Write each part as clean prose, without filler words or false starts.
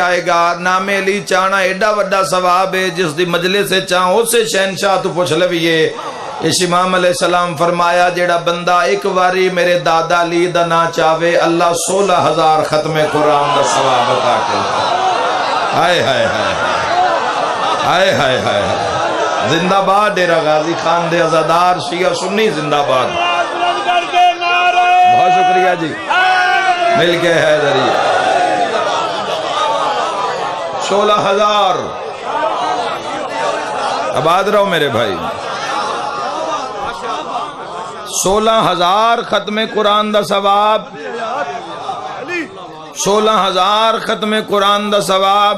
جائے گا. نام علی چاہنا ایڈا وڈا ثواب ہے جس دی مجلس سے چاہو اسے شہنشاہ تو پوچھ لویے. اس امام علیہ السلام فرمایا جیڑا بندہ ایک واری میرے دادا علی دا نا چاہے اللہ 16,000 ختم قرآن دا ثواب عطا کرتا. ہائے ہائے ہائے ہائے ہائے ہائے. زندہ باد ڈیرہ غازی خان دے عزادار شیعہ سنی زندہ باد. بہت شکریہ جی مل کے حیدری. 16,000 آباد رہو میرے بھائی. 16,000 ختم قرآن دا ثواب. 16,000 ختم قرآن دا ثواب.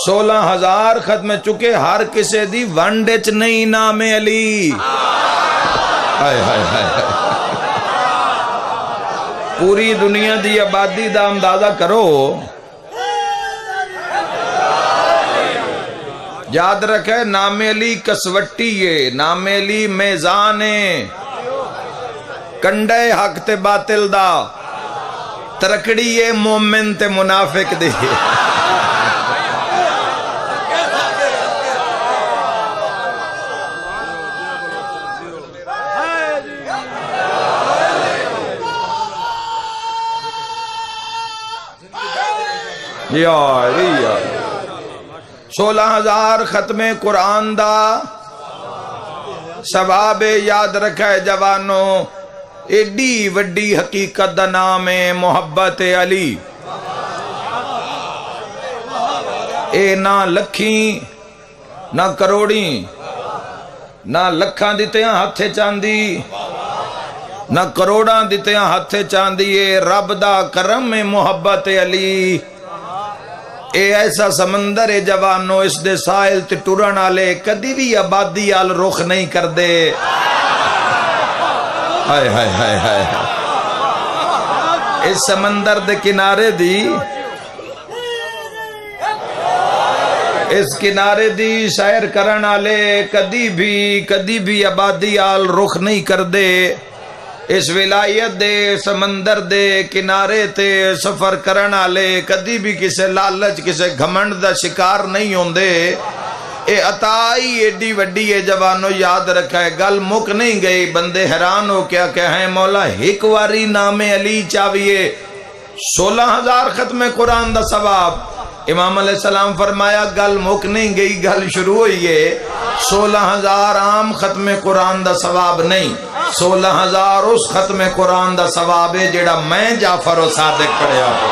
16,000 ختم چکے ہر کسے دی ونڈچ نہیں نام علی. ہائے ہائے ہائے. پوری دنیا دی آبادی دا اندازہ کرو. یاد رکھے نام علی کسوٹی ہے، نام علی میزان ہے. کنڈے حق تے باطل دا ترکڑی ہے مومن تے منافق دی. یا 16,000 ختم قرآن دا ثواب. یاد رکھے جوانوں ایڈی وڈی حقیقت دا نام ہے محبت علی. اے نہ لکھیں نہ کروڑیں نہ لکھاں دیتیاں ہتھے چاندی نہ کروڑاں دیتیاں ہتھے چاندی. اے رب دا کرم ہے محبت علی. اے ایسا سمندر ہے جوانو اس دے ساحل تے ٹرن والے کدی بھی آبادی آل رخ نہیں کر دے. ہائے ہائے ہائے ہائے. اس سمندر دے کنارے دی اس کنارے دی سیر کرن والے کدی بھی آبادی آل رخ نہیں کر دے. اس ولایت دے سمندر دے کنارے تے سفر کرن والے کدی بھی کسے لالچ کسے گھمنڈ دا شکار نہیں ہوندے. اے عطائی ایڈی وڈی ہے جوانو. یاد رکھا ہے گل مک نہیں گئی. بندے حیران ہو کیا کہیں مولا ایک واری نام علی چاہیے 16,000 ختم قرآن دا ثواب. امام علیہ السلام فرمایا گل مک نہیں گئی گل شروع ہوئی ہے. 16,000 عام ختم قرآن دا ثواب نہیں. 16,000 اس ختم قرآن دا ثواب ہے جیڑا میں جعفر و صادق پڑھیا ہوں.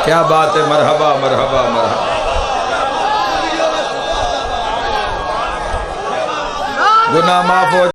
کیا بات ہے. مرحبا مرحبا مرحبا. گناہ معاف ہو